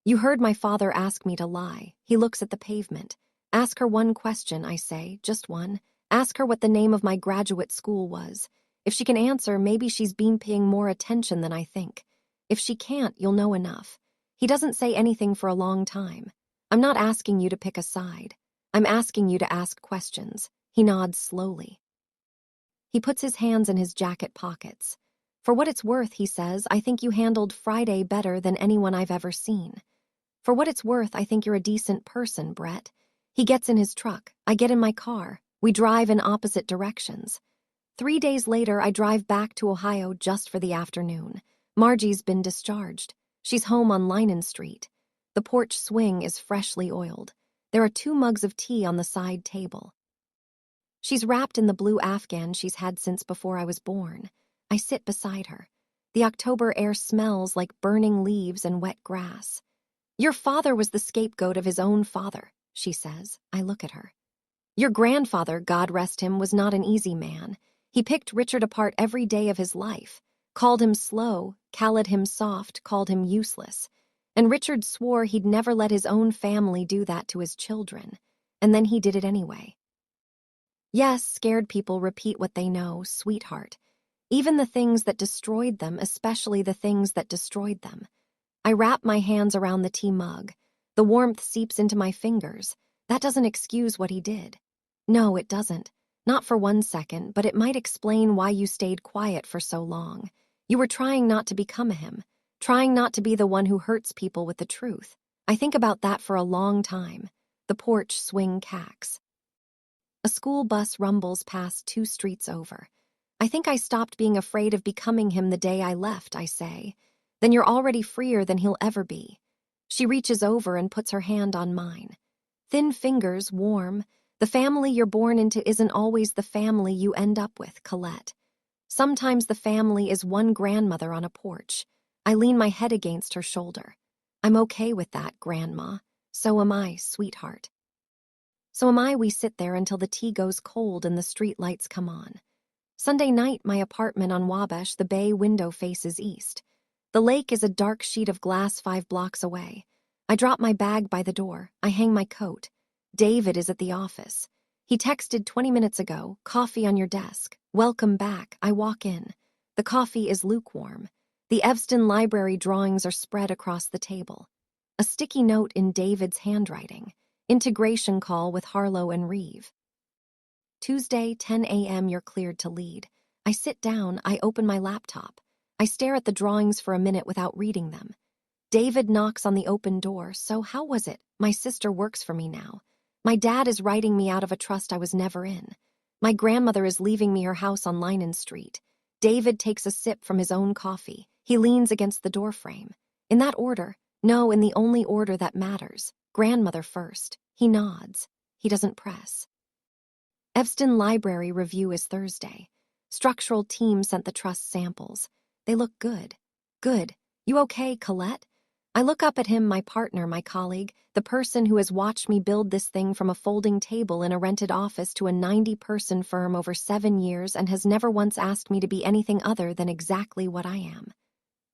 You heard my father ask me to lie. He looks at the pavement. Ask her one question, I say, just one. Ask her what the name of my graduate school was. If she can answer, maybe she's been paying more attention than I think. If she can't, you'll know enough. He doesn't say anything for a long time. I'm not asking you to pick a side. I'm asking you to ask questions. He nods slowly. He puts his hands in his jacket pockets. For what it's worth, he says, I think you handled Friday better than anyone I've ever seen. For what it's worth, I think you're a decent person, Brett. He gets in his truck. I get in my car. We drive in opposite directions. 3 days later, I drive back to Ohio just for the afternoon. Margie's been discharged. She's home on Linen Street. The porch swing is freshly oiled. There are 2 mugs of tea on the side table. She's wrapped in the blue afghan she's had since before I was born. I sit beside her. The October air smells like burning leaves and wet grass. Your father was the scapegoat of his own father, she says. I look at her. Your grandfather, God rest him, was not an easy man. He picked Richard apart every day of his life, called him slow, called him soft, called him useless. And Richard swore he'd never let his own family do that to his children. And then he did it anyway. Yes, scared people repeat what they know, sweetheart. Even the things that destroyed them, especially the things that destroyed them. I wrap my hands around the tea mug. The warmth seeps into my fingers. That doesn't excuse what he did. No, it doesn't. Not for 1 second, but it might explain why you stayed quiet for so long. You were trying not to become him, trying not to be the one who hurts people with the truth. I think about that for a long time. The porch swing cacks. A school bus rumbles past 2 streets over. I think I stopped being afraid of becoming him the day I left, I say. Then you're already freer than he'll ever be. She reaches over and puts her hand on mine. Thin fingers, warm. The family you're born into isn't always the family you end up with, Colette. Sometimes the family is one grandmother on a porch. I lean my head against her shoulder. I'm okay with that, Grandma. So am I, sweetheart. So am I. We sit there until the tea goes cold and the street lights come on. Sunday night, my apartment on Wabash, the bay window faces east. The lake is a dark sheet of glass 5 blocks away. I drop my bag by the door. I hang my coat. David is at the office. He texted 20 minutes ago, coffee on your desk. Welcome back. I walk in. The coffee is lukewarm. The Evston Library drawings are spread across the table. A sticky note in David's handwriting. Integration call with Harlow and Reeve. Tuesday, 10 a.m. You're cleared to lead. I sit down. I open my laptop. I stare at the drawings for a minute without reading them. David knocks on the open door. So how was it? My sister works for me now. My dad is writing me out of a trust I was never in. My grandmother is leaving me her house on Linen Street. David takes a sip from his own coffee. He leans against the doorframe. In that order. No, in the only order that matters. Grandmother first. He nods. He doesn't press. Evston Library review is Thursday. Structural team sent the trust samples. They look good. Good. You okay, Colette? I look up at him, my partner, my colleague, the person who has watched me build this thing from a folding table in a rented office to a 90-person firm over 7 years and has never once asked me to be anything other than exactly what I am.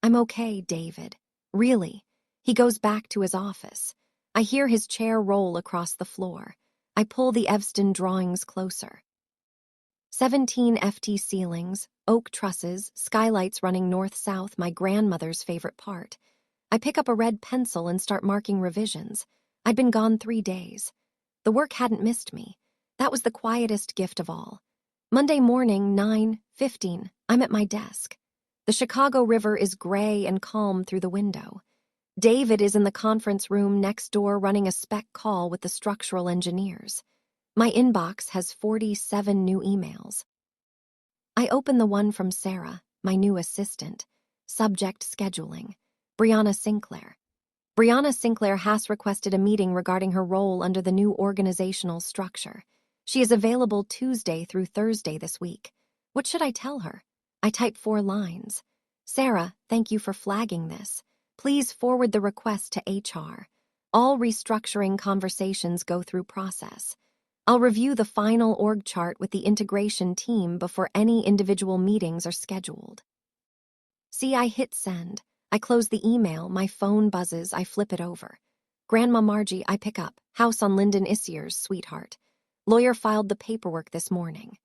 I'm okay, David. Really. He goes back to his office. I hear his chair roll across the floor. I pull the Evston drawings closer. 17 FT ceilings, oak trusses, skylights running north-south, my grandmother's favorite part. I pick up a red pencil and start marking revisions. I'd been gone 3 days. The work hadn't missed me. That was the quietest gift of all. Monday morning, 9:15, I'm at my desk. The Chicago River is gray and calm through the window. David is in the conference room next door running a spec call with the structural engineers. My inbox has 47 new emails. I open the one from Sarah, my new assistant. Subject scheduling. Brianna Sinclair. Brianna Sinclair has requested a meeting regarding her role under the new organizational structure. She is available Tuesday through Thursday this week. What should I tell her? I type 4 lines. Sarah, thank you for flagging this. Please forward the request to HR. All restructuring conversations go through process. I'll review the final org chart with the integration team before any individual meetings are scheduled. See, I hit send. I close the email, my phone buzzes, I flip it over. Grandma Margie, I pick up. House on Linden Issiers, sweetheart. Lawyer filed the paperwork this morning.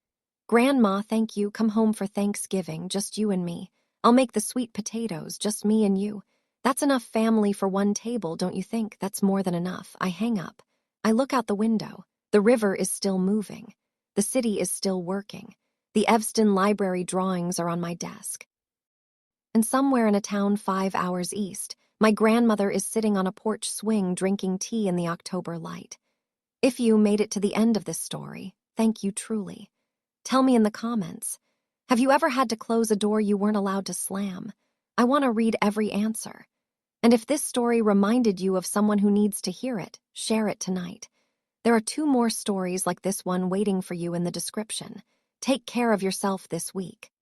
Grandma, thank you. Come home for Thanksgiving, just you and me. I'll make the sweet potatoes, just me and you. That's enough family for one table, don't you think? That's more than enough. I hang up. I look out the window. The river is still moving. The city is still working. The Evston Library drawings are on my desk. And somewhere in a town 5 hours east, my grandmother is sitting on a porch swing drinking tea in the October light. If you made it to the end of this story, thank you truly. Tell me in the comments, have you ever had to close a door you weren't allowed to slam? I want to read every answer. And if this story reminded you of someone who needs to hear it, share it tonight. There are 2 more stories like this one waiting for you in the description. Take care of yourself this week.